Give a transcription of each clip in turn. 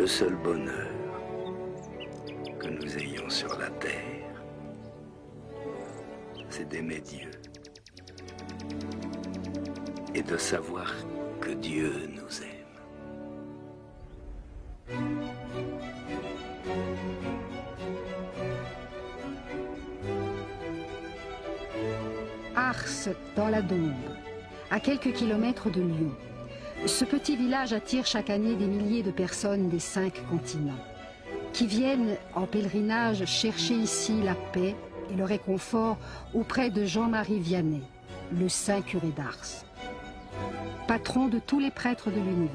Le seul bonheur que nous ayons sur la terre, c'est d'aimer Dieu et de savoir que Dieu nous aime. Ars, dans la Dombes, à quelques kilomètres de Lyon. Ce petit village attire chaque année des milliers de personnes des 5 continents, qui viennent en pèlerinage chercher ici la paix et le réconfort auprès de Jean-Marie Vianney, le saint curé d'Ars, patron de tous les prêtres de l'univers.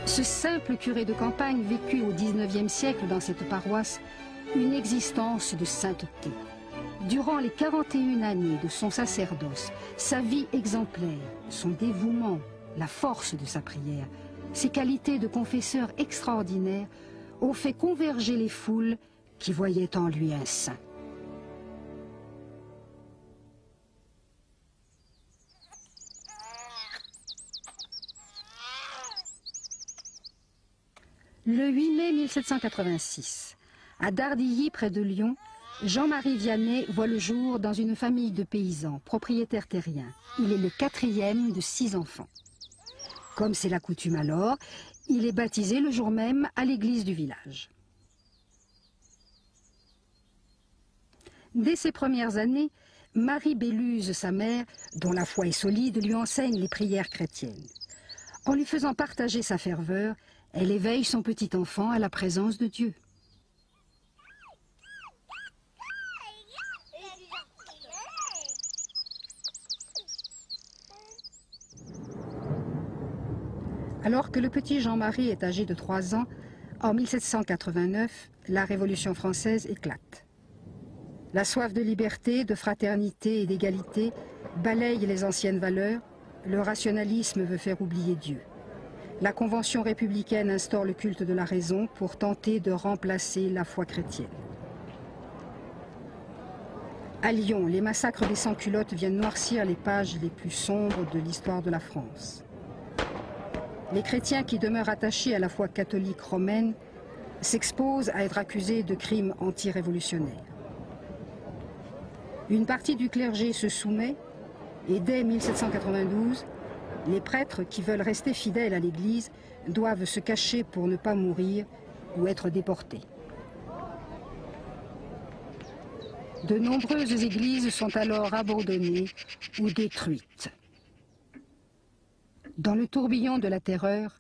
Ce simple curé de campagne vécut au XIXe siècle dans cette paroisse une existence de sainteté. Durant les 41 années de son sacerdoce, sa vie exemplaire, son dévouement, la force de sa prière, ses qualités de confesseur extraordinaires ont fait converger les foules qui voyaient en lui un saint. Le 8 mai 1786, à Dardilly, près de Lyon, Jean-Marie Vianney voit le jour dans une famille de paysans, propriétaires terriens. Il est le 4e de 6 enfants. Comme c'est la coutume alors, il est baptisé le jour même à l'église du village. Dès ses premières années, Marie Béluse, sa mère, dont la foi est solide, lui enseigne les prières chrétiennes. En lui faisant partager sa ferveur, elle éveille son petit enfant à la présence de Dieu. Alors que le petit Jean-Marie est âgé de 3 ans, en 1789, la Révolution française éclate. La soif de liberté, de fraternité et d'égalité balaye les anciennes valeurs, le rationalisme veut faire oublier Dieu. La Convention républicaine instaure le culte de la raison pour tenter de remplacer la foi chrétienne. À Lyon, les massacres des sans-culottes viennent noircir les pages les plus sombres de l'histoire de la France. Les chrétiens qui demeurent attachés à la foi catholique romaine s'exposent à être accusés de crimes anti-révolutionnaires. Une partie du clergé se soumet et dès 1792, les prêtres qui veulent rester fidèles à l'Église doivent se cacher pour ne pas mourir ou être déportés. De nombreuses églises sont alors abandonnées ou détruites. Dans le tourbillon de la terreur,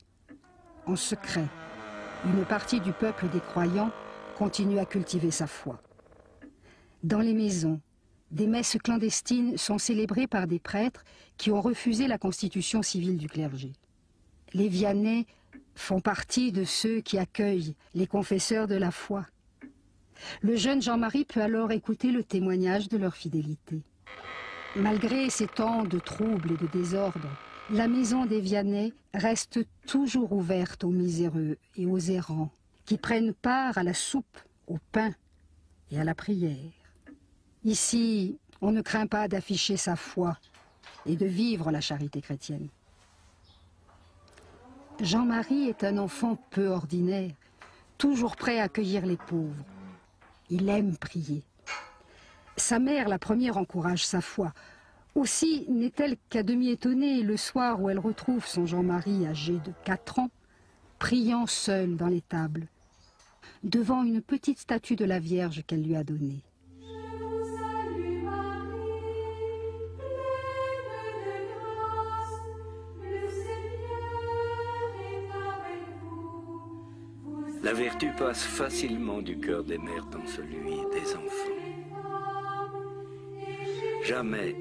en secret, une partie du peuple des croyants continue à cultiver sa foi. Dans les maisons, des messes clandestines sont célébrées par des prêtres qui ont refusé la constitution civile du clergé. Les Vianney font partie de ceux qui accueillent les confesseurs de la foi. Le jeune Jean-Marie peut alors écouter le témoignage de leur fidélité. Malgré ces temps de troubles et de désordre, la maison des Vianney reste toujours ouverte aux miséreux et aux errants qui prennent part à la soupe, au pain et à la prière. Ici, on ne craint pas d'afficher sa foi et de vivre la charité chrétienne. Jean-Marie est un enfant peu ordinaire, toujours prêt à accueillir les pauvres. Il aime prier. Sa mère, la première, encourage sa foi. Aussi n'est-elle qu'à demi étonnée le soir où elle retrouve son Jean-Marie âgé de 4 ans, priant seul dans l'étable, devant une petite statue de la Vierge qu'elle lui a donnée. La vertu passe facilement du cœur des mères dans celui des enfants. Jamais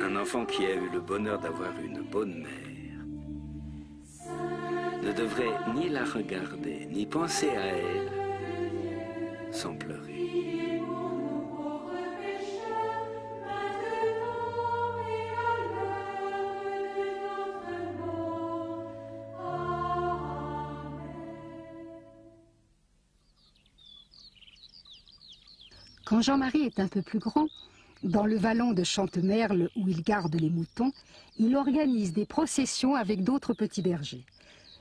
un enfant qui a eu le bonheur d'avoir une bonne mère ne devrait ni la regarder, ni penser à elle sans pleurer. Quand Jean-Marie est un peu plus grand, dans le vallon de Chantemerle où il garde les moutons, il organise des processions avec d'autres petits bergers.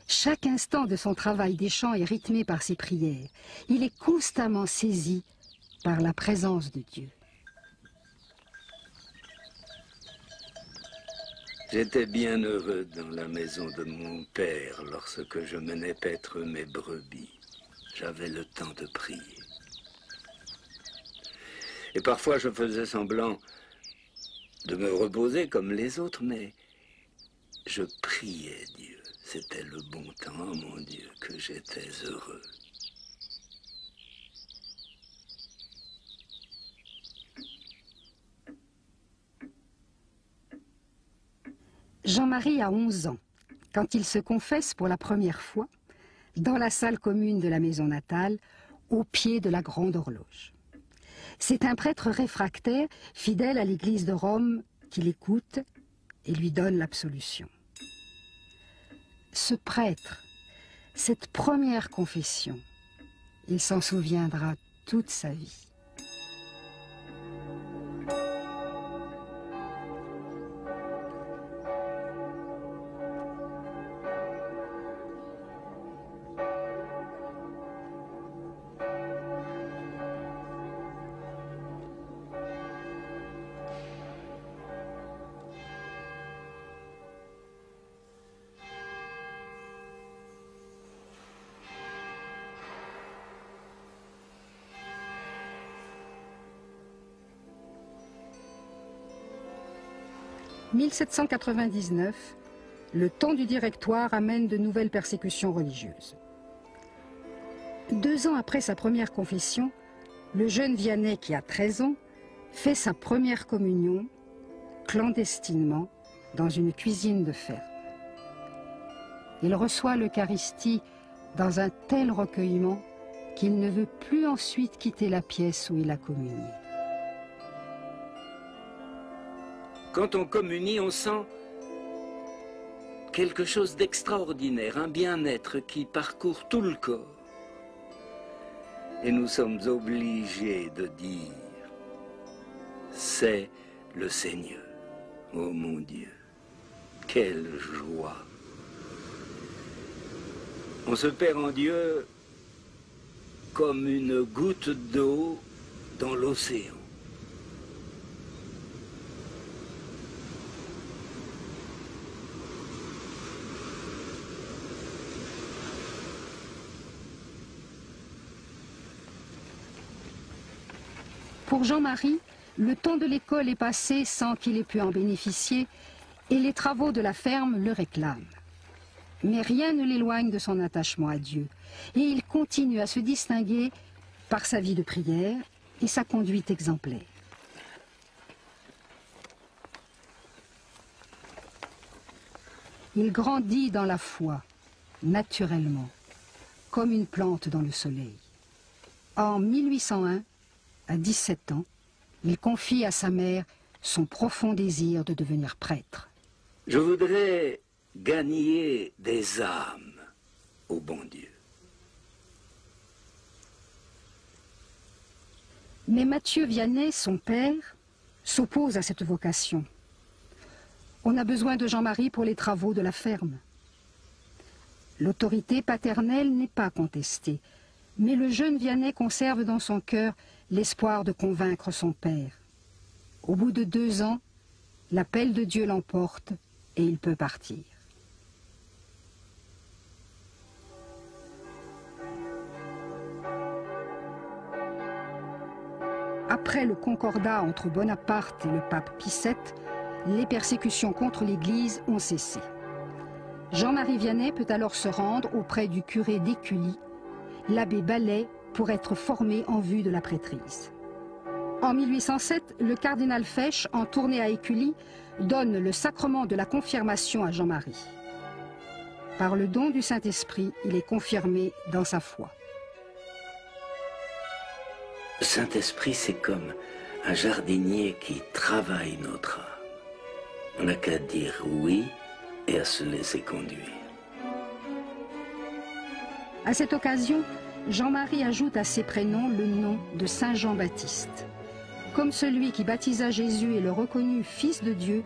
Chaque instant de son travail des champs est rythmé par ses prières. Il est constamment saisi par la présence de Dieu. J'étais bien heureux dans la maison de mon père lorsque je menais paître mes brebis. J'avais le temps de prier. Et parfois je faisais semblant de me reposer comme les autres, mais je priais Dieu. C'était le bon temps, mon Dieu, que j'étais heureux. Jean-Marie a 11 ans quand il se confesse pour la première fois dans la salle commune de la maison natale, au pied de la grande horloge. C'est un prêtre réfractaire, fidèle à l'église de Rome, qui l'écoute et lui donne l'absolution. Ce prêtre, cette première confession, il s'en souviendra toute sa vie. « 1799, le temps du Directoire amène de nouvelles persécutions religieuses. 2 ans après sa première confession, le jeune Vianney, qui a 13 ans, fait sa première communion clandestinement dans une cuisine de ferme. Il reçoit l'Eucharistie dans un tel recueillement qu'il ne veut plus ensuite quitter la pièce où il a communié. Quand on communie, on sent quelque chose d'extraordinaire, un bien-être qui parcourt tout le corps. Et nous sommes obligés de dire, c'est le Seigneur. Oh mon Dieu, quelle joie! On se perd en Dieu comme une goutte d'eau dans l'océan. Pour Jean-Marie, le temps de l'école est passé sans qu'il ait pu en bénéficier et les travaux de la ferme le réclament. Mais rien ne l'éloigne de son attachement à Dieu et il continue à se distinguer par sa vie de prière et sa conduite exemplaire. Il grandit dans la foi, naturellement, comme une plante dans le soleil. En 1801, à 17 ans, il confie à sa mère son profond désir de devenir prêtre. Je voudrais gagner des âmes au bon Dieu. Mais Mathieu Vianney, son père, s'oppose à cette vocation. On a besoin de Jean-Marie pour les travaux de la ferme. L'autorité paternelle n'est pas contestée, mais le jeune Vianney conserve dans son cœur l'espoir de convaincre son père. Au bout de 2 ans, l'appel de Dieu l'emporte et il peut partir. Après le concordat entre Bonaparte et le pape Pie VII, les persécutions contre l'Église ont cessé. Jean-Marie Vianney peut alors se rendre auprès du curé d'Écully, l'abbé Ballet, pour être formé en vue de la prêtrise. En 1807, le cardinal Fesch, en tournée à Écully, donne le sacrement de la confirmation à Jean-Marie. Par le don du Saint-Esprit, il est confirmé dans sa foi. Le Saint-Esprit, c'est comme un jardinier qui travaille notre âme. On n'a qu'à dire oui et à se laisser conduire. À cette occasion, Jean-Marie ajoute à ses prénoms le nom de Saint Jean-Baptiste. Comme celui qui baptisa Jésus et le reconnut fils de Dieu,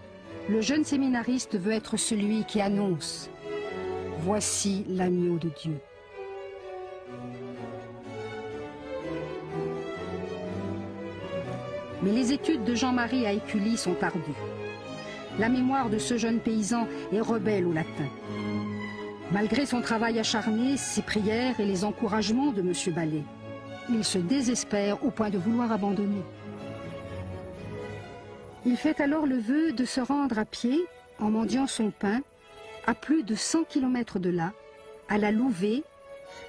le jeune séminariste veut être celui qui annonce « Voici l'agneau de Dieu ». Mais les études de Jean-Marie à Écully sont ardues. La mémoire de ce jeune paysan est rebelle au latin. Malgré son travail acharné, ses prières et les encouragements de M. Ballet, il se désespère au point de vouloir abandonner. Il fait alors le vœu de se rendre à pied, en mendiant son pain, à plus de 100 km de là, à la Louvet,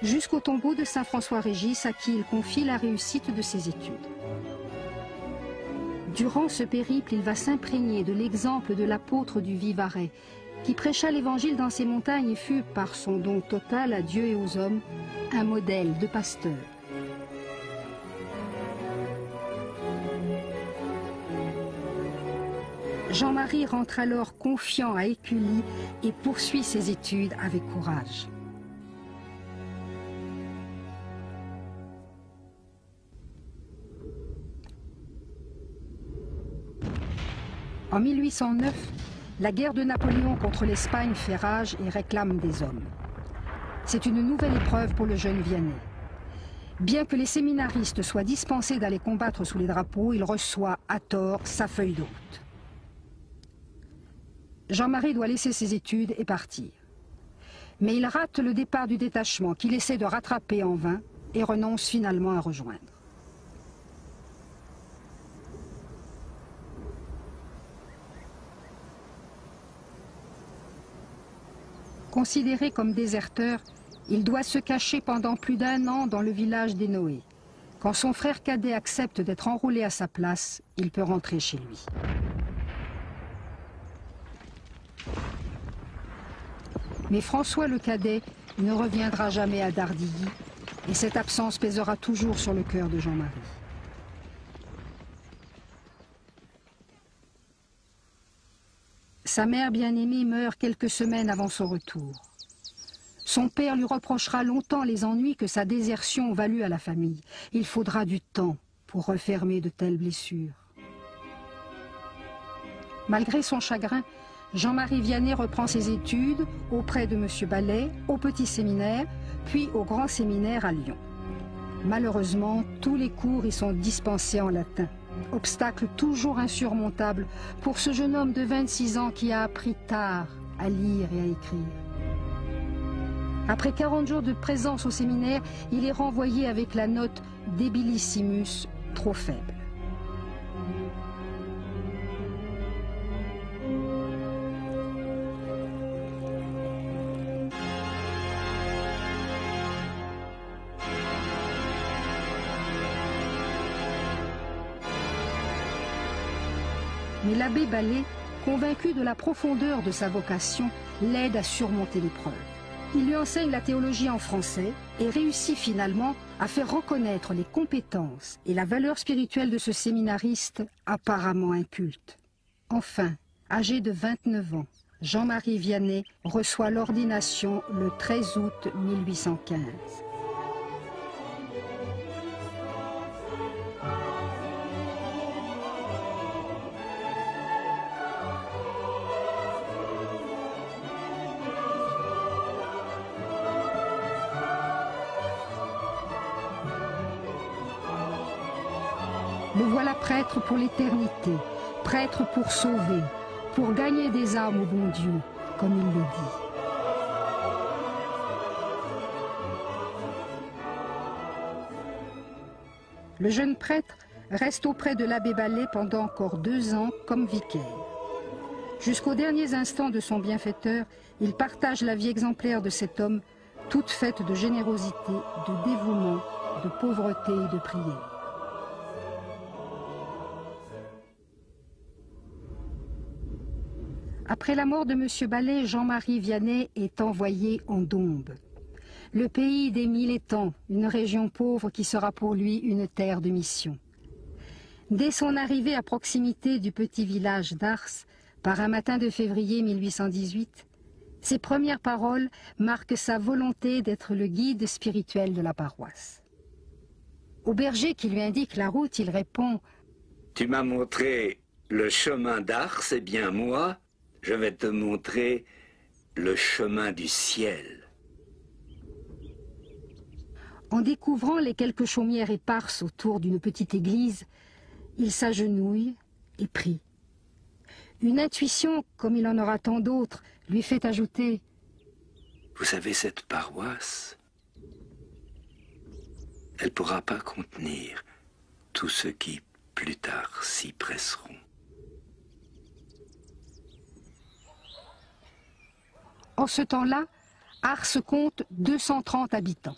jusqu'au tombeau de Saint François-Régis à qui il confie la réussite de ses études. Durant ce périple, il va s'imprégner de l'exemple de l'apôtre du Vivarais, qui prêcha l'évangile dans ces montagnes et fut, par son don total à Dieu et aux hommes, un modèle de pasteur. Jean-Marie rentre alors confiant à Écully et poursuit ses études avec courage. En 1809, la guerre de Napoléon contre l'Espagne fait rage et réclame des hommes. C'est une nouvelle épreuve pour le jeune Vianney. Bien que les séminaristes soient dispensés d'aller combattre sous les drapeaux, il reçoit à tort sa feuille de route. Jean-Marie doit laisser ses études et partir. Mais il rate le départ du détachement qu'il essaie de rattraper en vain et renonce finalement à rejoindre. Considéré comme déserteur, il doit se cacher pendant plus d'1 an dans le village des Noé. Quand son frère cadet accepte d'être enrôlé à sa place, il peut rentrer chez lui. Mais François le cadet ne reviendra jamais à Dardilly et cette absence pèsera toujours sur le cœur de Jean-Marie. Sa mère bien-aimée meurt quelques semaines avant son retour. Son père lui reprochera longtemps les ennuis que sa désertion valut à la famille. Il faudra du temps pour refermer de telles blessures. Malgré son chagrin, Jean-Marie Vianney reprend ses études auprès de M. Ballet, au petit séminaire, puis au grand séminaire à Lyon. Malheureusement, tous les cours y sont dispensés en latin. Obstacle toujours insurmontable pour ce jeune homme de 26 ans qui a appris tard à lire et à écrire. Après 40 jours de présence au séminaire, il est renvoyé avec la note Debilissimus trop faible. Mais l'abbé Ballet, convaincu de la profondeur de sa vocation, l'aide à surmonter l'épreuve. Il lui enseigne la théologie en français et réussit finalement à faire reconnaître les compétences et la valeur spirituelle de ce séminariste apparemment inculte. Enfin, âgé de 29 ans, Jean-Marie Vianney reçoit l'ordination le 13 août 1815. Le voilà prêtre pour l'éternité, prêtre pour sauver, pour gagner des âmes au bon Dieu, comme il le dit. Le jeune prêtre reste auprès de l'abbé Ballet pendant encore 2 ans comme vicaire. Jusqu'aux derniers instants de son bienfaiteur, il partage la vie exemplaire de cet homme, toute faite de générosité, de dévouement, de pauvreté et de prière. Après la mort de M. Ballet, Jean-Marie Vianney est envoyé en Dombes. Le pays des 1000 étangs, une région pauvre qui sera pour lui une terre de mission. Dès son arrivée à proximité du petit village d'Ars, par un matin de février 1818, Ces premières paroles marquent sa volonté d'être le guide spirituel de la paroisse. Au berger qui lui indique la route, il répond « Tu m'as montré le chemin d'Ars, eh bien moi, je vais te montrer le chemin du ciel. » En découvrant les quelques chaumières éparses autour d'une petite église, il s'agenouille et prie. Une intuition, comme il en aura tant d'autres, lui fait ajouter « Vous savez, cette paroisse, elle ne pourra pas contenir tous ceux qui, plus tard, s'y presseront. » En ce temps-là, Ars compte 230 habitants.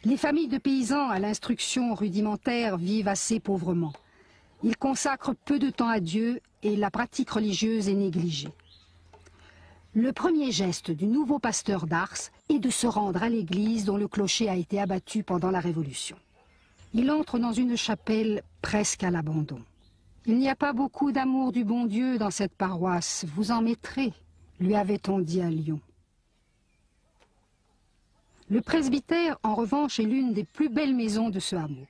Les familles de paysans à l'instruction rudimentaire vivent assez pauvrement. Ils consacrent peu de temps à Dieu et la pratique religieuse est négligée. Le premier geste du nouveau pasteur d'Ars est de se rendre à l'église dont le clocher a été abattu pendant la Révolution. Il entre dans une chapelle presque à l'abandon. « Il n'y a pas beaucoup d'amour du bon Dieu dans cette paroisse, vous en mettrez », lui avait-on dit à Lyon. Le presbytère, en revanche, est l'une des plus belles maisons de ce hameau.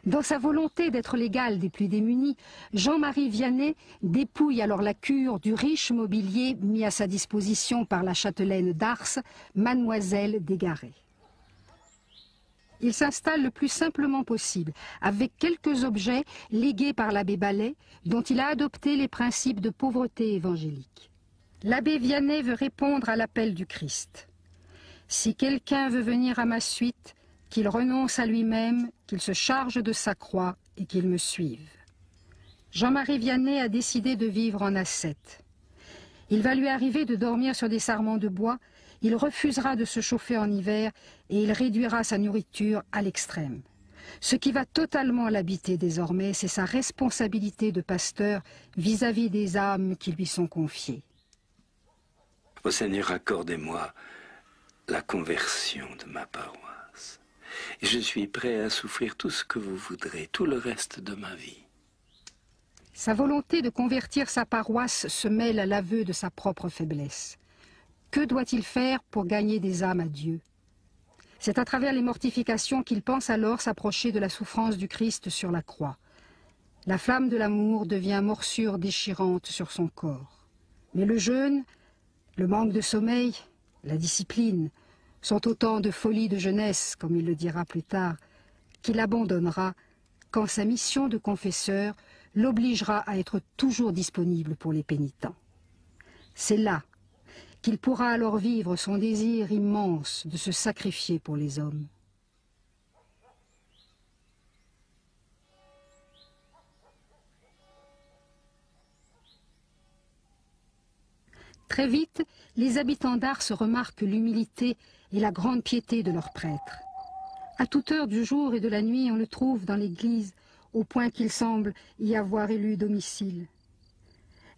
Dans sa volonté d'être l'égal des plus démunis, Jean-Marie Vianney dépouille alors la cure du riche mobilier mis à sa disposition par la châtelaine d'Ars, Mademoiselle Desgarets. Il s'installe le plus simplement possible, avec quelques objets légués par l'abbé Ballet, dont il a adopté les principes de pauvreté évangélique. L'abbé Vianney veut répondre à l'appel du Christ. Si quelqu'un veut venir à ma suite, qu'il renonce à lui-même, qu'il se charge de sa croix et qu'il me suive. Jean-Marie Vianney a décidé de vivre en ascète. Il va lui arriver de dormir sur des sarments de bois, il refusera de se chauffer en hiver et il réduira sa nourriture à l'extrême. Ce qui va totalement l'habiter désormais, c'est sa responsabilité de pasteur vis-à-vis des âmes qui lui sont confiées. Ô Seigneur, accordez-moi la conversion de ma paroisse. Et je suis prêt à souffrir tout ce que vous voudrez, tout le reste de ma vie. Sa volonté de convertir sa paroisse se mêle à l'aveu de sa propre faiblesse. Que doit-il faire pour gagner des âmes à Dieu? C'est à travers les mortifications qu'il pense alors s'approcher de la souffrance du Christ sur la croix. La flamme de l'amour devient morsure déchirante sur son corps. Mais le jeûne, le manque de sommeil, la discipline sont autant de folies de jeunesse, comme il le dira plus tard, qu'il abandonnera quand sa mission de confesseur l'obligera à être toujours disponible pour les pénitents. C'est là qu'il pourra alors vivre son désir immense de se sacrifier pour les hommes. Très vite, les habitants d'Ars remarquent l'humilité et la grande piété de leurs prêtres. À toute heure du jour et de la nuit, on le trouve dans l'église, au point qu'il semble y avoir élu domicile.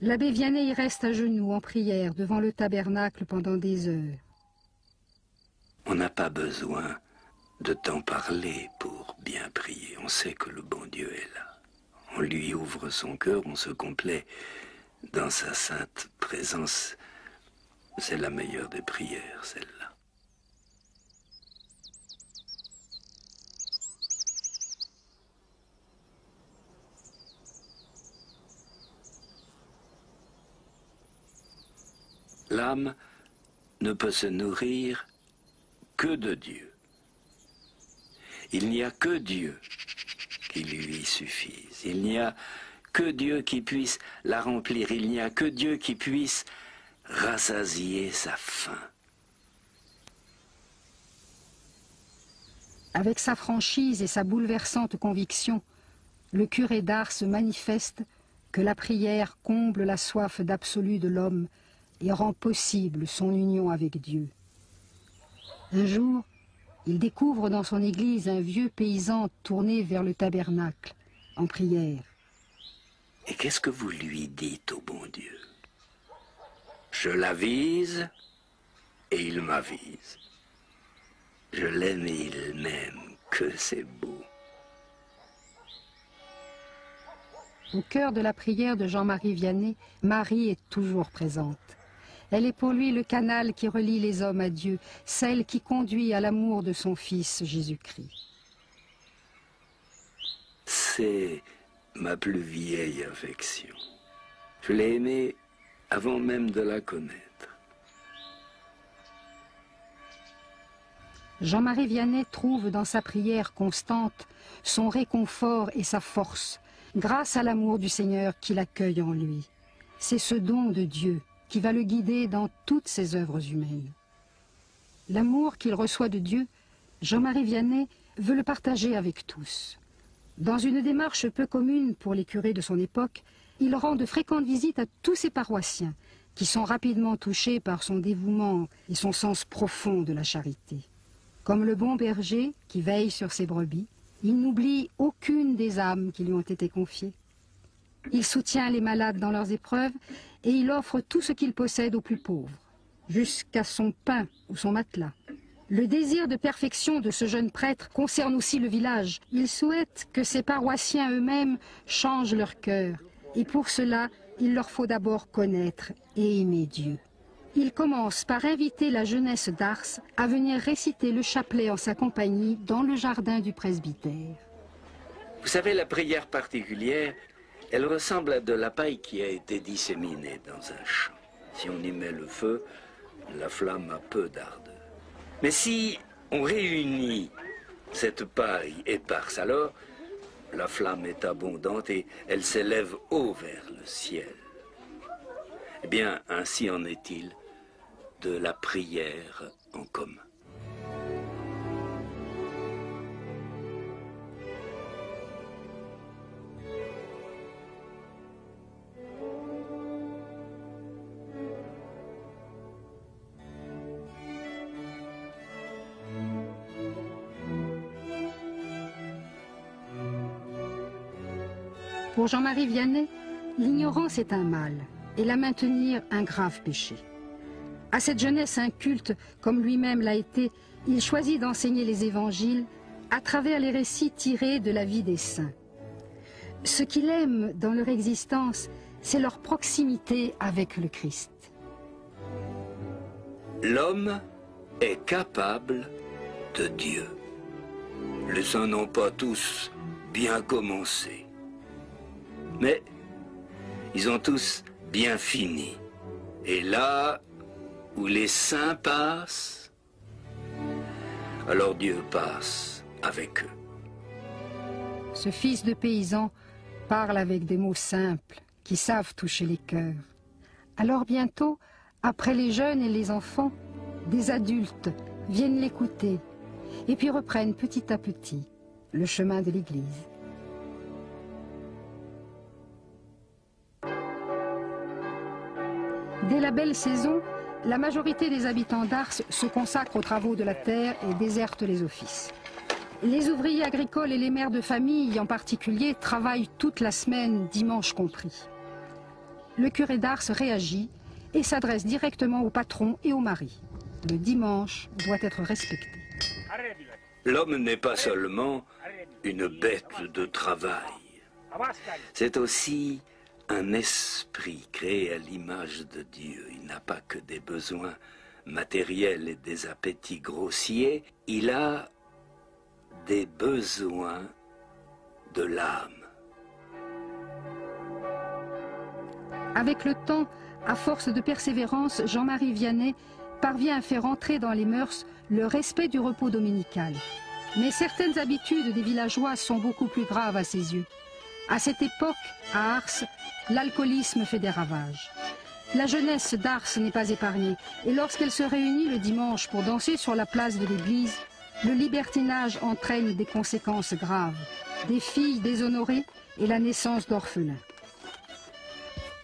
L'abbé Vianney y reste à genoux en prière devant le tabernacle pendant des heures. On n'a pas besoin de t'en parler pour bien prier. On sait que le bon Dieu est là. On lui ouvre son cœur, on se complaît dans sa sainte présence. C'est la meilleure des prières, celle-là. L'âme ne peut se nourrir que de Dieu. Il n'y a que Dieu qui lui suffise. Il n'y a que Dieu qui puisse la remplir. Il n'y a que Dieu qui puisse rassasier sa faim. Avec sa franchise et sa bouleversante conviction, le curé d'Ars se manifeste que la prière comble la soif d'absolu de l'homme et rend possible son union avec Dieu. Un jour, il découvre dans son église un vieux paysan tourné vers le tabernacle, en prière. Et qu'est-ce que vous lui dites au bon Dieu? Je l'avise et il m'avise. Je l'aime et il m'aime, que c'est beau. Au cœur de la prière de Jean-Marie Vianney, Marie est toujours présente. Elle est pour lui le canal qui relie les hommes à Dieu, celle qui conduit à l'amour de son Fils Jésus-Christ. C'est ma plus vieille affection. Je l'ai aimée avant même de la connaître. Jean-Marie Vianney trouve dans sa prière constante son réconfort et sa force, grâce à l'amour du Seigneur qui l'accueille en lui. C'est ce don de Dieu qui va le guider dans toutes ses œuvres humaines. L'amour qu'il reçoit de Dieu, Jean-Marie Vianney veut le partager avec tous. Dans une démarche peu commune pour les curés de son époque, il rend de fréquentes visites à tous ses paroissiens, qui sont rapidement touchés par son dévouement et son sens profond de la charité. Comme le bon berger qui veille sur ses brebis, il n'oublie aucune des âmes qui lui ont été confiées. Il soutient les malades dans leurs épreuves et il offre tout ce qu'il possède aux plus pauvres, jusqu'à son pain ou son matelas. Le désir de perfection de ce jeune prêtre concerne aussi le village. Il souhaite que ses paroissiens eux-mêmes changent leur cœur et pour cela, il leur faut d'abord connaître et aimer Dieu. Il commence par inviter la jeunesse d'Ars à venir réciter le chapelet en sa compagnie dans le jardin du presbytère. Vous savez, la prière particulière, elle ressemble à de la paille qui a été disséminée dans un champ. Si on y met le feu, la flamme a peu d'ardeur. Mais si on réunit cette paille éparse, alors la flamme est abondante et elle s'élève haut vers le ciel. Eh bien, ainsi en est-il de la prière en commun. Pour Jean-Marie Vianney, l'ignorance est un mal et la maintenir un grave péché. À cette jeunesse inculte, comme lui-même l'a été, il choisit d'enseigner les évangiles à travers les récits tirés de la vie des saints. Ce qu'il aime dans leur existence, c'est leur proximité avec le Christ. L'homme est capable de Dieu. Les saints n'ont pas tous bien commencé, mais ils ont tous bien fini. Et là où les saints passent, alors Dieu passe avec eux. Ce fils de paysan parle avec des mots simples qui savent toucher les cœurs. Alors bientôt, après les jeunes et les enfants, des adultes viennent l'écouter et puis reprennent petit à petit le chemin de l'Église. Dès la belle saison, la majorité des habitants d'Ars se consacrent aux travaux de la terre et désertent les offices. Les ouvriers agricoles et les mères de famille en particulier travaillent toute la semaine, dimanche compris. Le curé d'Ars réagit et s'adresse directement au patron et au mari. Le dimanche doit être respecté. L'homme n'est pas seulement une bête de travail. C'est aussi un esprit créé à l'image de Dieu. Il n'a pas que des besoins matériels et des appétits grossiers. Il a des besoins de l'âme. Avec le temps, à force de persévérance, Jean-Marie Vianney parvient à faire entrer dans les mœurs le respect du repos dominical. Mais certaines habitudes des villageois sont beaucoup plus graves à ses yeux. À cette époque, à Ars, l'alcoolisme fait des ravages. La jeunesse d'Ars n'est pas épargnée, et lorsqu'elle se réunit le dimanche pour danser sur la place de l'église, le libertinage entraîne des conséquences graves, des filles déshonorées et la naissance d'orphelins.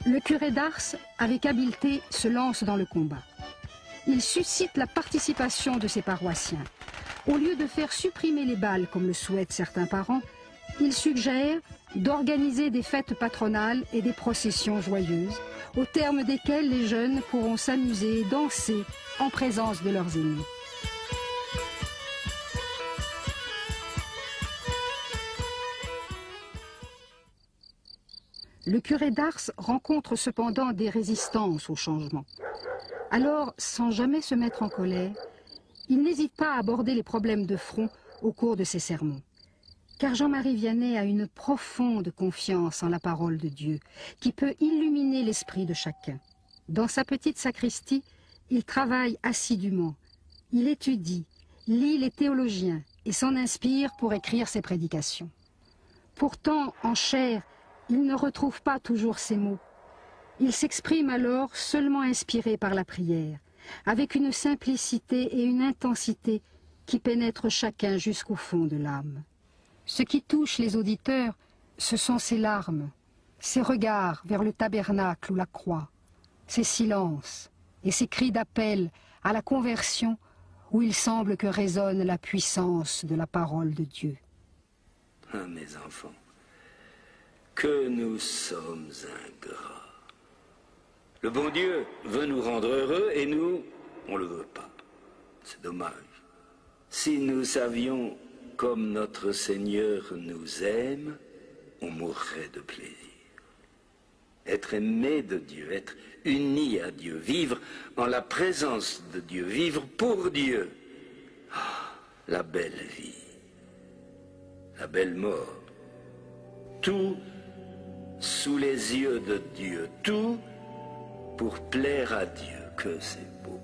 Le curé d'Ars, avec habileté, se lance dans le combat. Il suscite la participation de ses paroissiens. Au lieu de faire supprimer les bals, comme le souhaitent certains parents, il suggère d'organiser des fêtes patronales et des processions joyeuses, au terme desquelles les jeunes pourront s'amuser et danser en présence de leurs aînés. Le curé d'Ars rencontre cependant des résistances au changement. Alors, sans jamais se mettre en colère, il n'hésite pas à aborder les problèmes de front au cours de ses sermons. Car Jean-Marie Vianney a une profonde confiance en la parole de Dieu, qui peut illuminer l'esprit de chacun. Dans sa petite sacristie, il travaille assidûment. Il étudie, lit les théologiens et s'en inspire pour écrire ses prédications. Pourtant, en chair, il ne retrouve pas toujours ces mots. Il s'exprime alors seulement inspiré par la prière, avec une simplicité et une intensité qui pénètrent chacun jusqu'au fond de l'âme. Ce qui touche les auditeurs, ce sont ses larmes, ses regards vers le tabernacle ou la croix, ses silences et ses cris d'appel à la conversion où il semble que résonne la puissance de la parole de Dieu. Ah, mes enfants, que nous sommes ingrats. Le bon Dieu veut nous rendre heureux et nous, on ne le veut pas. C'est dommage. Si nous savions comme notre Seigneur nous aime, on mourrait de plaisir. Être aimé de Dieu, être uni à Dieu, vivre en la présence de Dieu, vivre pour Dieu. Ah, la belle vie, la belle mort. Tout sous les yeux de Dieu, tout pour plaire à Dieu, que c'est beau.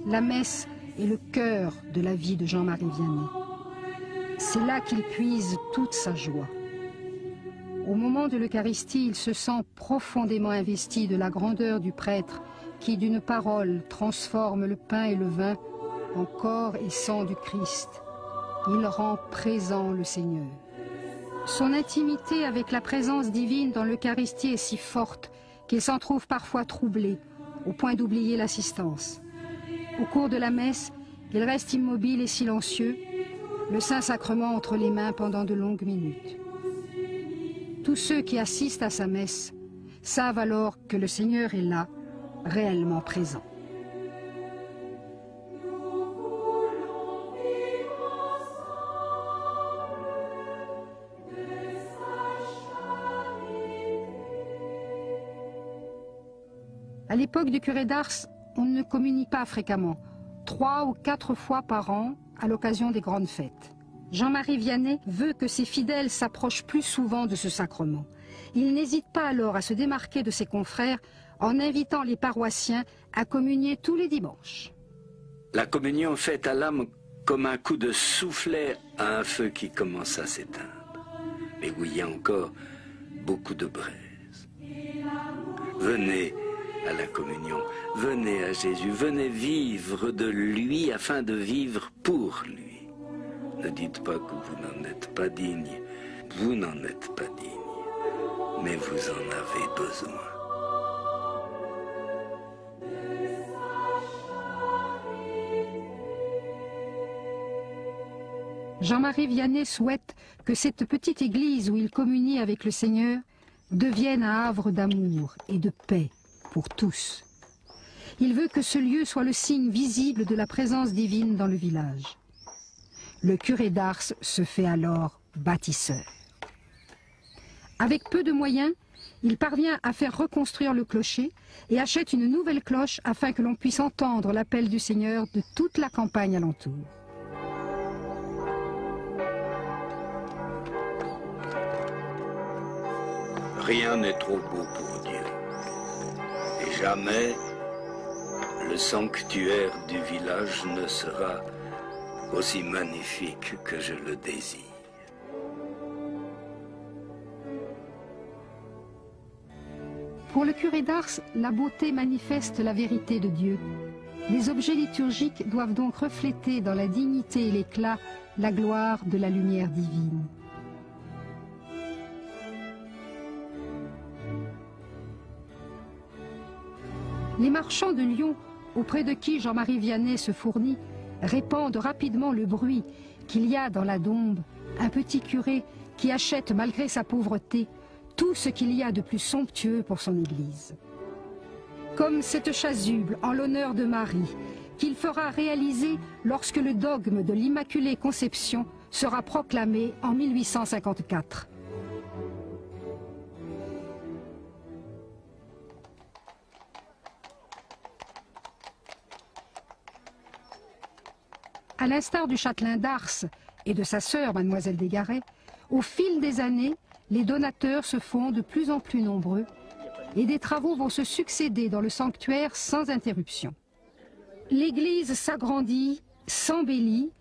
La messe est le cœur de la vie de Jean-Marie Vianney. C'est là qu'il puise toute sa joie. Au moment de l'Eucharistie, il se sent profondément investi de la grandeur du prêtre qui, d'une parole, transforme le pain et le vin en corps et sang du Christ. Il rend présent le Seigneur. Son intimité avec la présence divine dans l'Eucharistie est si forte qu'il s'en trouve parfois troublé, au point d'oublier l'assistance. Au cours de la messe, il reste immobile et silencieux, le Saint-Sacrement entre les mains pendant de longues minutes. Tous ceux qui assistent à sa messe savent alors que le Seigneur est là, réellement présent. À l'époque du curé d'Ars, on ne communie pas fréquemment, 3 ou 4 fois par an à l'occasion des grandes fêtes. Jean-Marie Vianney veut que ses fidèles s'approchent plus souvent de ce sacrement. Il n'hésite pas alors à se démarquer de ses confrères en invitant les paroissiens à communier tous les dimanches. La communion fait à l'âme comme un coup de soufflet à un feu qui commence à s'éteindre, mais où il y a encore beaucoup de braise. Venez à la communion, venez à Jésus, venez vivre de lui afin de vivre pour lui. Ne dites pas que vous n'en êtes pas digne, vous n'en êtes pas digne, mais vous en avez besoin. Jean-Marie Vianney souhaite que cette petite église où il communie avec le Seigneur devienne un havre d'amour et de paix pour tous. Il veut que ce lieu soit le signe visible de la présence divine dans le village. Le curé d'Ars se fait alors bâtisseur. Avec peu de moyens, il parvient à faire reconstruire le clocher et achète une nouvelle cloche afin que l'on puisse entendre l'appel du Seigneur de toute la campagne alentour. Rien n'est trop beau pour Dieu. Et jamais le sanctuaire du village ne sera aussi magnifique que je le désire. Pour le curé d'Ars, la beauté manifeste la vérité de Dieu. Les objets liturgiques doivent donc refléter dans la dignité et l'éclat la gloire de la lumière divine. Les marchands de Lyon, auprès de qui Jean-Marie Vianney se fournit, répandent rapidement le bruit qu'il y a dans la Dombes un petit curé qui achète, malgré sa pauvreté, tout ce qu'il y a de plus somptueux pour son Église. Comme cette chasuble en l'honneur de Marie, qu'il fera réaliser lorsque le dogme de l'Immaculée Conception sera proclamé en 1854. À l'instar du châtelain d'Ars et de sa sœur, mademoiselle Desgaret, au fil des années, les donateurs se font de plus en plus nombreux et des travaux vont se succéder dans le sanctuaire sans interruption. L'église s'agrandit, s'embellit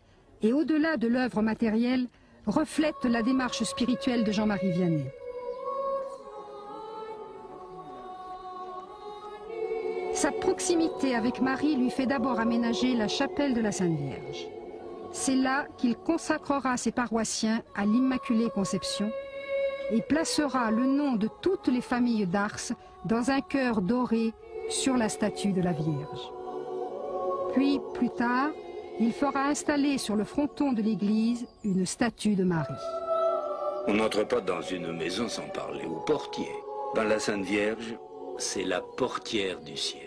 et au-delà de l'œuvre matérielle, reflète la démarche spirituelle de Jean-Marie Vianney. Sa proximité avec Marie lui fait d'abord aménager la chapelle de la Sainte Vierge. C'est là qu'il consacrera ses paroissiens à l'Immaculée Conception et placera le nom de toutes les familles d'Ars dans un cœur doré sur la statue de la Vierge. Puis, plus tard, il fera installer sur le fronton de l'église une statue de Marie. On n'entre pas dans une maison sans parler au portier. Dans la Sainte Vierge, c'est la portière du ciel.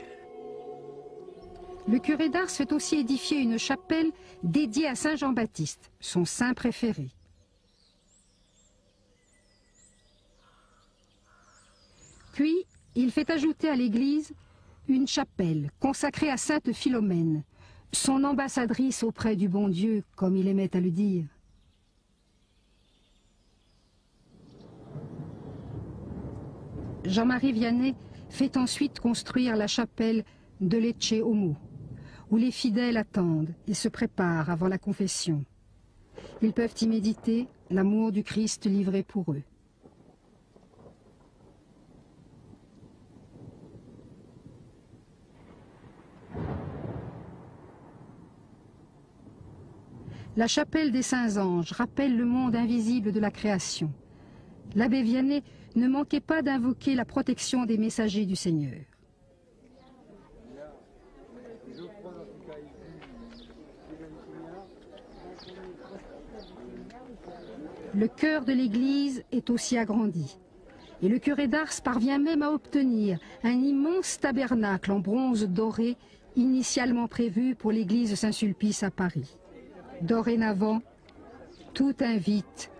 Le curé d'Ars fait aussi édifier une chapelle dédiée à Saint Jean-Baptiste, son saint préféré. Puis, il fait ajouter à l'église une chapelle consacrée à Sainte Philomène, son ambassadrice auprès du bon Dieu, comme il aimait à le dire. Jean-Marie Vianney fait ensuite construire la chapelle de Lecce Homo, où les fidèles attendent et se préparent avant la confession. Ils peuvent y méditer l'amour du Christ livré pour eux. La chapelle des Saints-Anges rappelle le monde invisible de la création. L'abbé Vianney ne manquait pas d'invoquer la protection des messagers du Seigneur. Le chœur de l'église est aussi agrandi. Et le curé d'Ars parvient même à obtenir un immense tabernacle en bronze doré, initialement prévu pour l'église Saint-Sulpice à Paris. Dorénavant, tout invite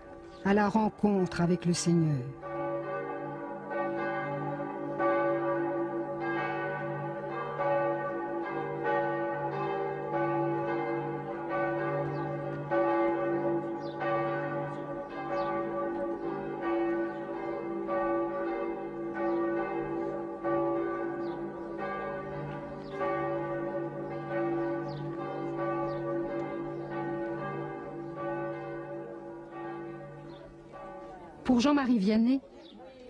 à la rencontre avec le Seigneur. Pour Jean-Marie Vianney,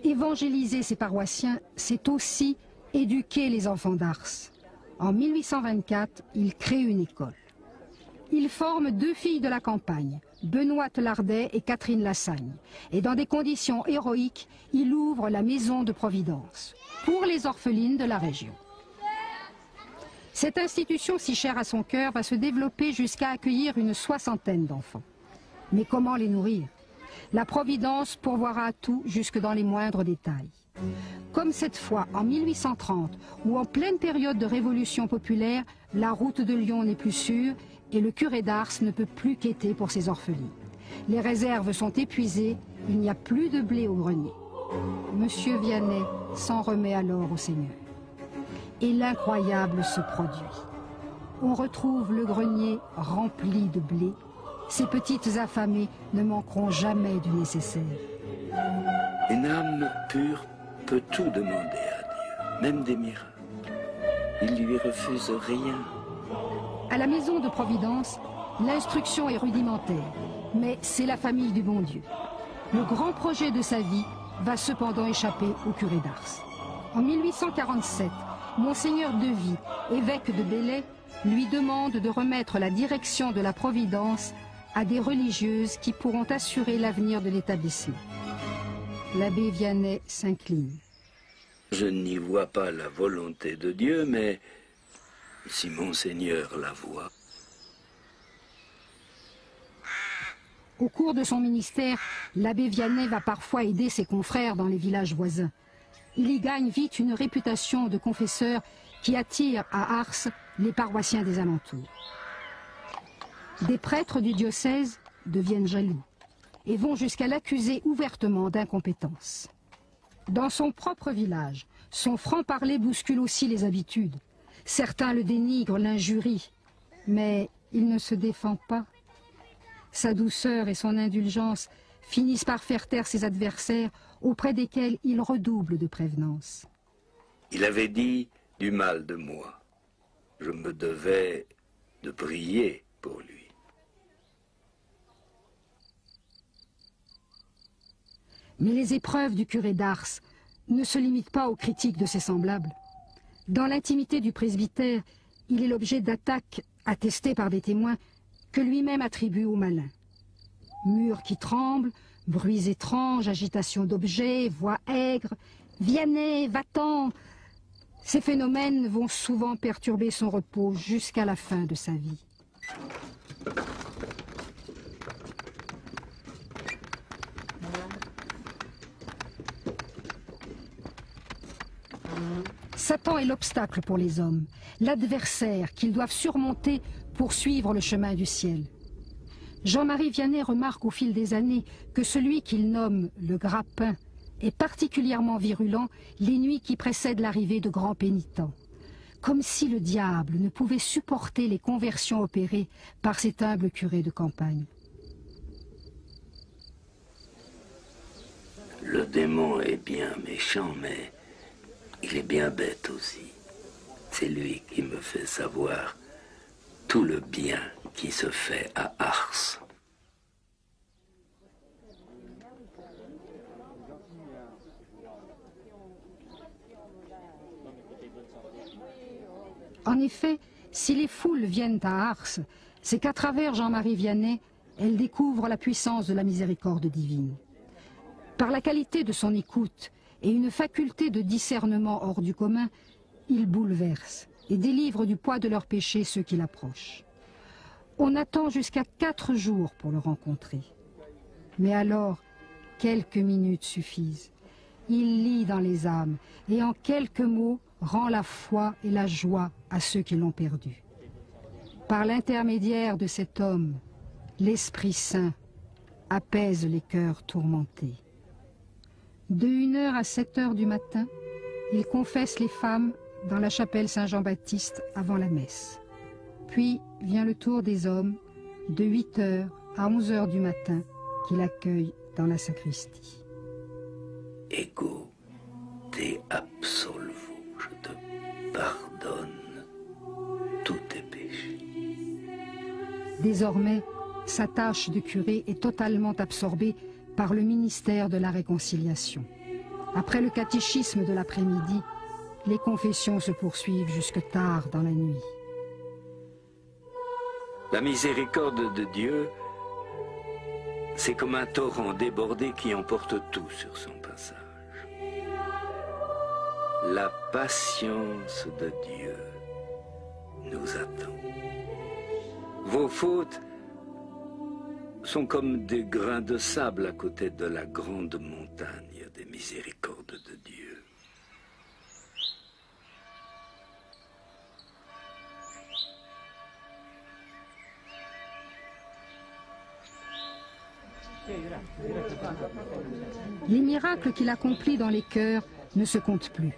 évangéliser ses paroissiens, c'est aussi éduquer les enfants d'Ars. En 1824, il crée une école. Il forme 2 filles de la campagne, Benoîte Lardet et Catherine Lassagne. Et dans des conditions héroïques, il ouvre la maison de Providence pour les orphelines de la région. Cette institution si chère à son cœur va se développer jusqu'à accueillir une 60aine d'enfants. Mais comment les nourrir ? La Providence pourvoira à tout jusque dans les moindres détails. Comme cette fois en 1830, où en pleine période de révolution populaire, la route de Lyon n'est plus sûre et le curé d'Ars ne peut plus quêter pour ses orphelines. Les réserves sont épuisées, il n'y a plus de blé au grenier. Monsieur Vianney s'en remet alors au Seigneur. Et l'incroyable se produit. On retrouve le grenier rempli de blé. Ces petites affamées ne manqueront jamais du nécessaire. Une âme pure peut tout demander à Dieu, même des miracles. Il lui refuse rien. À la maison de Providence, l'instruction est rudimentaire, mais c'est la famille du bon Dieu. Le grand projet de sa vie va cependant échapper au curé d'Ars. En 1847, Monseigneur Devy, évêque de Belley, lui demande de remettre la direction de la Providence à des religieuses qui pourront assurer l'avenir de l'établissement. L'abbé Vianney s'incline. Je n'y vois pas la volonté de Dieu, mais si Monseigneur la voit. Au cours de son ministère, l'abbé Vianney va parfois aider ses confrères dans les villages voisins. Il y gagne vite une réputation de confesseur qui attire à Ars les paroissiens des alentours. Des prêtres du diocèse deviennent jaloux et vont jusqu'à l'accuser ouvertement d'incompétence. Dans son propre village, son franc-parler bouscule aussi les habitudes. Certains le dénigrent, l'injurient, mais il ne se défend pas. Sa douceur et son indulgence finissent par faire taire ses adversaires auprès desquels il redouble de prévenance. Il avait dit du mal de moi. Je me devais de prier pour lui. Mais les épreuves du curé d'Ars ne se limitent pas aux critiques de ses semblables. Dans l'intimité du presbytère, il est l'objet d'attaques attestées par des témoins que lui-même attribue au malin. Murs qui tremblent, bruits étranges, agitation d'objets, voix aigres, Vianney, va-t'en. Ces phénomènes vont souvent perturber son repos jusqu'à la fin de sa vie. Satan est l'obstacle pour les hommes, l'adversaire qu'ils doivent surmonter pour suivre le chemin du ciel. Jean-Marie Vianney remarque au fil des années que celui qu'il nomme le grappin est particulièrement virulent les nuits qui précèdent l'arrivée de grands pénitents, comme si le diable ne pouvait supporter les conversions opérées par cet humble curé de campagne. Le démon est bien méchant, mais il est bien bête aussi. C'est lui qui me fait savoir tout le bien qui se fait à Ars. En effet, si les foules viennent à Ars, c'est qu'à travers Jean-Marie Vianney, elles découvrent la puissance de la miséricorde divine. Par la qualité de son écoute et une faculté de discernement hors du commun, il bouleverse et délivre du poids de leurs péchés ceux qui l'approchent. On attend jusqu'à 4 jours pour le rencontrer. Mais alors, quelques minutes suffisent. Il lit dans les âmes et en quelques mots rend la foi et la joie à ceux qui l'ont perdu. Par l'intermédiaire de cet homme, l'Esprit Saint apaise les cœurs tourmentés. De 1h à 7h du matin, il confesse les femmes dans la chapelle Saint-Jean-Baptiste avant la messe. Puis vient le tour des hommes, de 8h à 11h du matin, qu'il accueille dans la sacristie. Ego te absolvo, je te pardonne tous tes péchés. Désormais, sa tâche de curé est totalement absorbée par le ministère de la réconciliation. Après le catéchisme de l'après-midi, les confessions se poursuivent jusque tard dans la nuit. La miséricorde de Dieu, c'est comme un torrent débordé qui emporte tout sur son passage. La patience de Dieu nous attend. Vos fautes sont comme des grains de sable à côté de la grande montagne des miséricordes de Dieu. Les miracles qu'il accomplit dans les cœurs ne se comptent plus.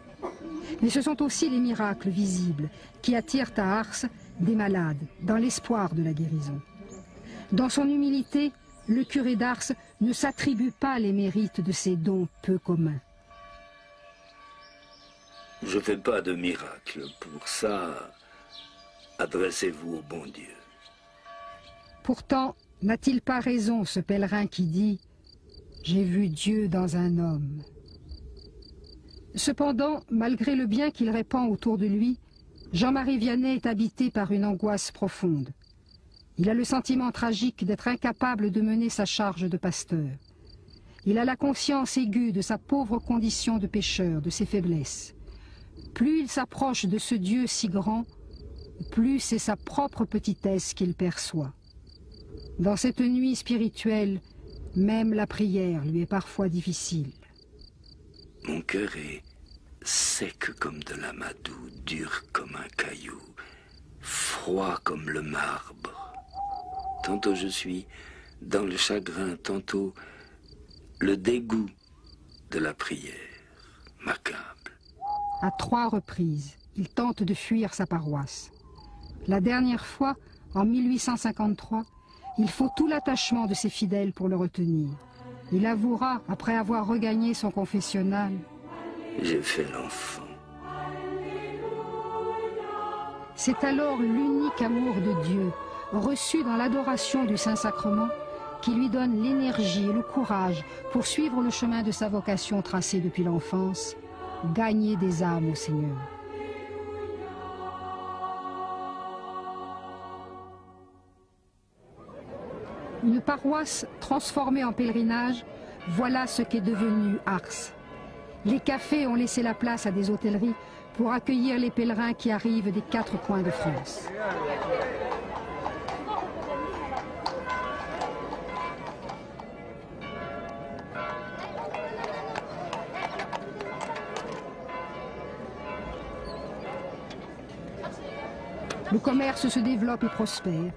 Mais ce sont aussi les miracles visibles qui attirent à Ars des malades dans l'espoir de la guérison. Dans son humilité, le curé d'Ars ne s'attribue pas les mérites de ses dons peu communs. Je ne fais pas de miracle. Pour ça, adressez-vous au bon Dieu. Pourtant, n'a-t-il pas raison ce pèlerin qui dit « J'ai vu Dieu dans un homme ». Cependant, malgré le bien qu'il répand autour de lui, Jean-Marie Vianney est habité par une angoisse profonde. Il a le sentiment tragique d'être incapable de mener sa charge de pasteur. Il a la conscience aiguë de sa pauvre condition de pécheur, de ses faiblesses. Plus il s'approche de ce Dieu si grand, plus c'est sa propre petitesse qu'il perçoit. Dans cette nuit spirituelle, même la prière lui est parfois difficile. Mon cœur est sec comme de l'amadou, dur comme un caillou, froid comme le marbre. Tantôt je suis dans le chagrin, tantôt le dégoût de la prière m'accable. À 3 reprises, il tente de fuir sa paroisse. La dernière fois, en 1853, il faut tout l'attachement de ses fidèles pour le retenir. Il avouera, après avoir regagné son confessionnal, « J'ai fait l'enfant. » C'est alors l'unique amour de Dieu, reçu dans l'adoration du Saint-Sacrement, qui lui donne l'énergie et le courage pour suivre le chemin de sa vocation tracée depuis l'enfance, gagner des âmes au Seigneur. Une paroisse transformée en pèlerinage, voilà ce qu'est devenu Ars. Les cafés ont laissé la place à des hôtelleries pour accueillir les pèlerins qui arrivent des 4 coins de France. Le commerce se développe et prospère.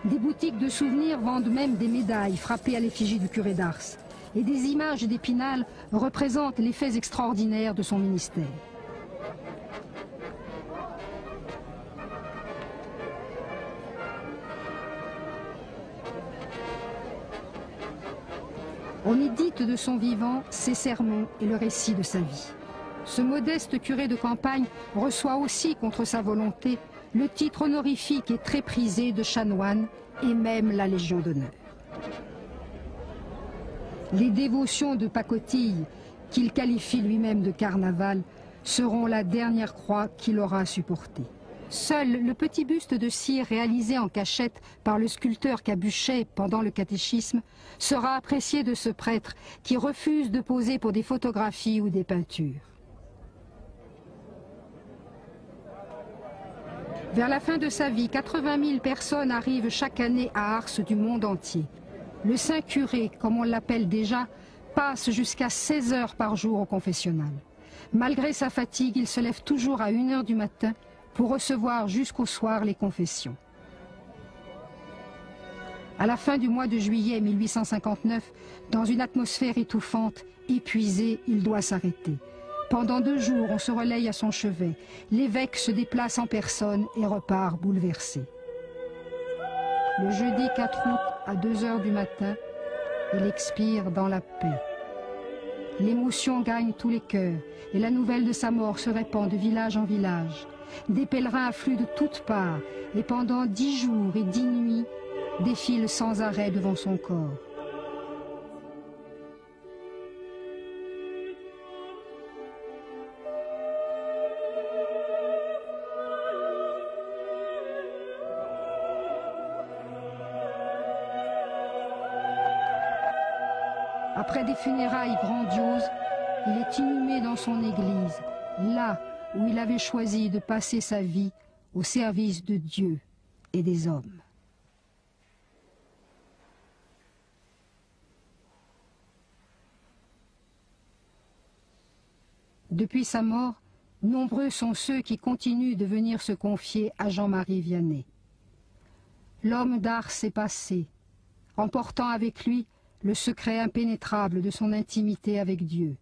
Des boutiques de souvenirs vendent même des médailles frappées à l'effigie du curé d'Ars. Et des images d'Épinal représentent les faits extraordinaires de son ministère. On édite de son vivant ses sermons et le récit de sa vie. Ce modeste curé de campagne reçoit aussi, contre sa volonté, le titre honorifique et très prisé de chanoine et même la Légion d'honneur. Les dévotions de pacotille, qu'il qualifie lui-même de carnaval, seront la dernière croix qu'il aura supportée. Seul le petit buste de cire réalisé en cachette par le sculpteur Cabuchet pendant le catéchisme sera apprécié de ce prêtre qui refuse de poser pour des photographies ou des peintures. Vers la fin de sa vie, 80 000 personnes arrivent chaque année à Ars du monde entier. Le saint curé, comme on l'appelle déjà, passe jusqu'à 16 heures par jour au confessionnal. Malgré sa fatigue, il se lève toujours à 1 heure du matin pour recevoir jusqu'au soir les confessions. À la fin du mois de juillet 1859, dans une atmosphère étouffante, épuisé, il doit s'arrêter. Pendant 2 jours, on se relaye à son chevet. L'évêque se déplace en personne et repart bouleversé. Le jeudi 4 août, à 2 heures du matin, il expire dans la paix. L'émotion gagne tous les cœurs et la nouvelle de sa mort se répand de village en village. Des pèlerins affluent de toutes parts et pendant 10 jours et 10 nuits défilent sans arrêt devant son corps. Après des funérailles grandioses, il est inhumé dans son église, là où il avait choisi de passer sa vie au service de Dieu et des hommes. Depuis sa mort, nombreux sont ceux qui continuent de venir se confier à Jean-Marie Vianney. L'homme d'Ars est passé, emportant avec lui le secret impénétrable de son intimité avec Dieu.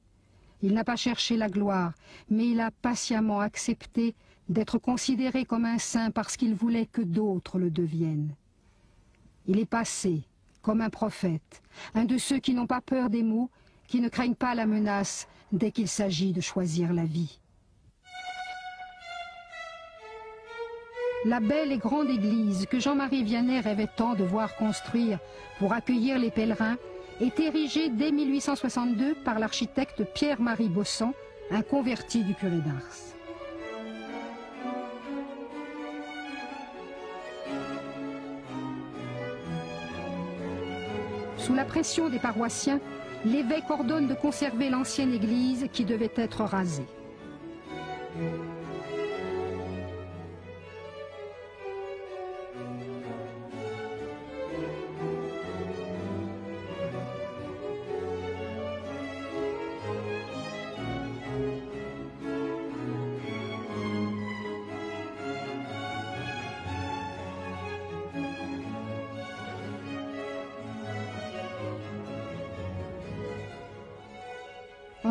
Il n'a pas cherché la gloire, mais il a patiemment accepté d'être considéré comme un saint parce qu'il voulait que d'autres le deviennent. Il est passé comme un prophète, un de ceux qui n'ont pas peur des mots, qui ne craignent pas la menace dès qu'il s'agit de choisir la vie. La belle et grande église que Jean-Marie Vianney rêvait tant de voir construire pour accueillir les pèlerins est érigée dès 1862 par l'architecte Pierre-Marie Bossan, un converti du curé d'Ars. Sous la pression des paroissiens, l'évêque ordonne de conserver l'ancienne église qui devait être rasée.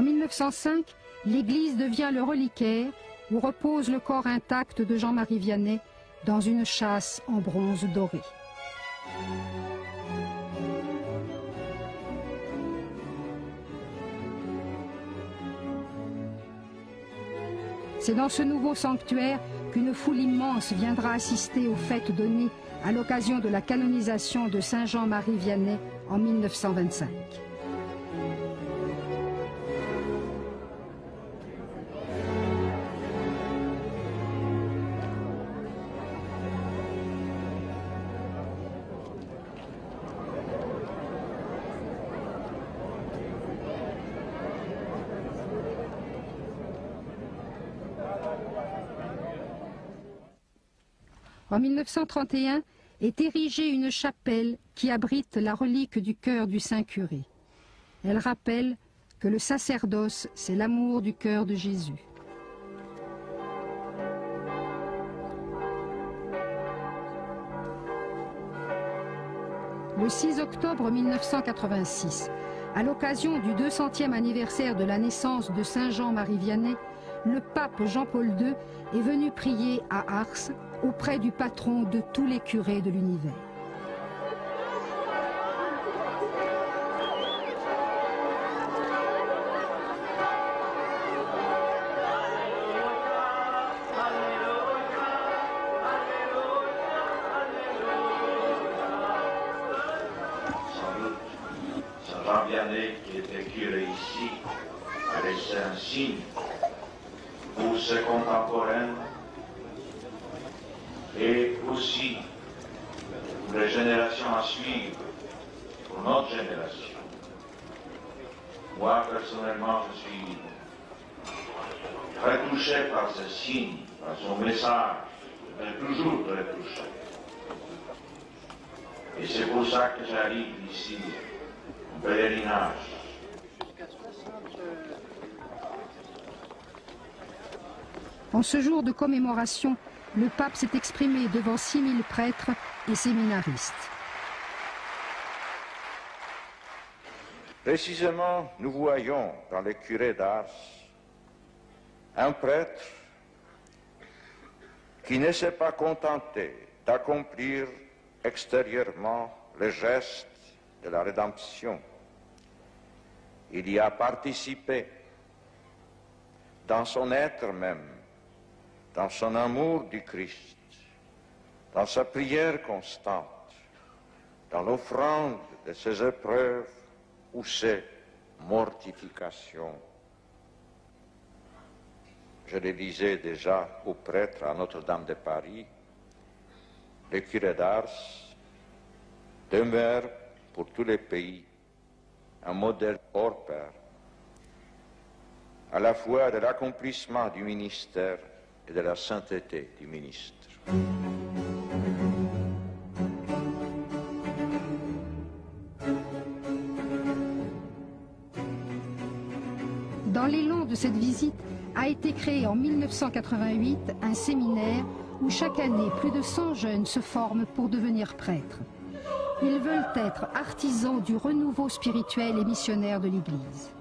1905, l'église devient le reliquaire où repose le corps intact de Jean-Marie Vianney dans une châsse en bronze doré. C'est dans ce nouveau sanctuaire qu'une foule immense viendra assister aux fêtes données à l'occasion de la canonisation de Saint Jean-Marie Vianney en 1925. En 1931 est érigée une chapelle qui abrite la relique du cœur du Saint-Curé. Elle rappelle que le sacerdoce, c'est l'amour du cœur de Jésus. Le 6 octobre 1986, à l'occasion du 200e anniversaire de la naissance de Saint Jean-Marie Vianney, le pape Jean-Paul II est venu prier à Ars auprès du patron de tous les curés de l'univers. Saint Jean Vianney, qui était curé ici, a laissé un signe pour ses contemporains et aussi pour les générations à suivre, pour notre génération. Moi, personnellement, je suis très touché par ce signe, par son message. Je vais toujours très touché. Et c'est pour ça que j'arrive ici, en pèlerinage. En ce jour de commémoration, le pape s'est exprimé devant 6000 prêtres et séminaristes. Précisément, nous voyons dans les curés d'Ars un prêtre qui ne s'est pas contenté d'accomplir extérieurement les gestes de la rédemption. Il y a participé dans son être même, dans son amour du Christ, dans sa prière constante, dans l'offrande de ses épreuves ou ses mortifications. Je le disais déjà aux prêtres à Notre-Dame de Paris, les curés d'Ars demeurent pour tous les pays un modèle hors pair, à la fois de l'accomplissement du ministère et de la sainteté du ministre. Dans l'élan de cette visite a été créé en 1988 un séminaire où chaque année plus de 100 jeunes se forment pour devenir prêtres. Ils veulent être artisans du renouveau spirituel et missionnaire de l'Église.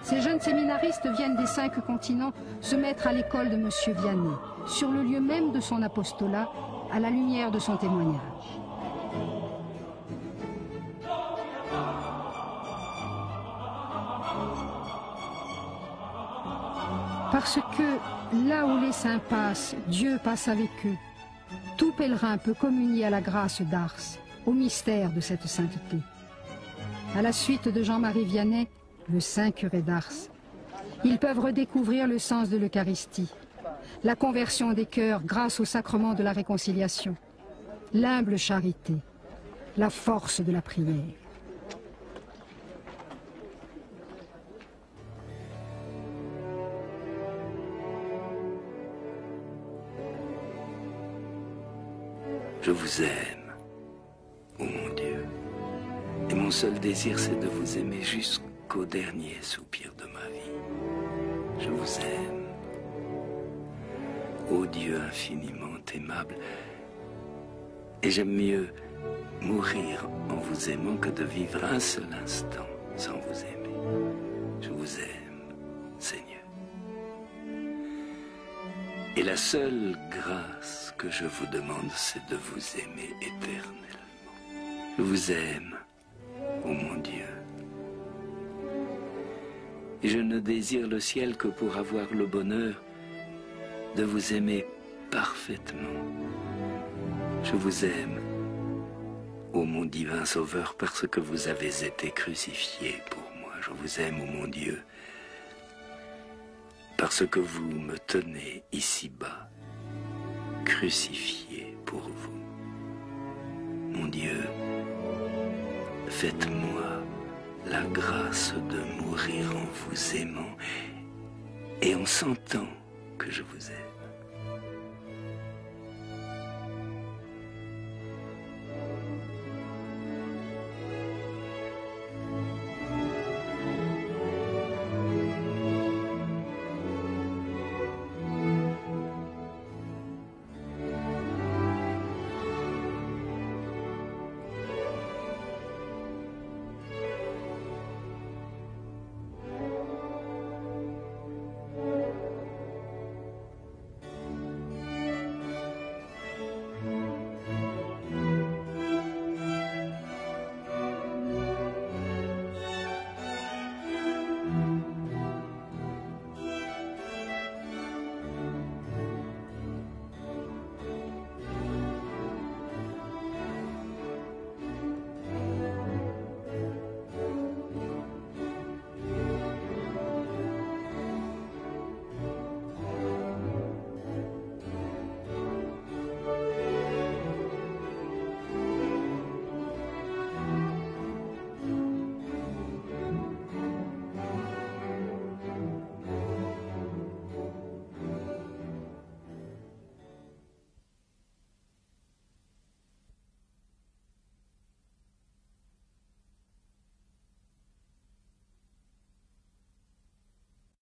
Ces jeunes séminaristes viennent des 5 continents se mettre à l'école de M. Vianney, sur le lieu même de son apostolat, à la lumière de son témoignage. Parce que là où les saints passent, Dieu passe avec eux. Tout pèlerin peut communier à la grâce d'Ars, au mystère de cette sainteté. À la suite de Jean-Marie Vianney, le saint curé d'Ars, ils peuvent redécouvrir le sens de l'Eucharistie, la conversion des cœurs grâce au sacrement de la réconciliation, l'humble charité, la force de la prière. Je vous aime, ô mon Dieu, et mon seul désir c'est de vous aimer jusqu'au dernier soupir de ma vie. Je vous aime, ô Dieu infiniment aimable, et j'aime mieux mourir en vous aimant que de vivre un seul instant sans vous aimer. Je vous aime, Seigneur. Et la seule grâce que je vous demande, c'est de vous aimer éternellement. Je vous aime, ô mon Dieu. Et je ne désire le ciel que pour avoir le bonheur de vous aimer parfaitement. Je vous aime, ô mon divin Sauveur, parce que vous avez été crucifié pour moi. Je vous aime, ô mon Dieu, parce que vous me tenez ici-bas, crucifié pour vous. Mon Dieu, faites-moi la grâce de mourir en vous aimant et en sentant que je vous aime.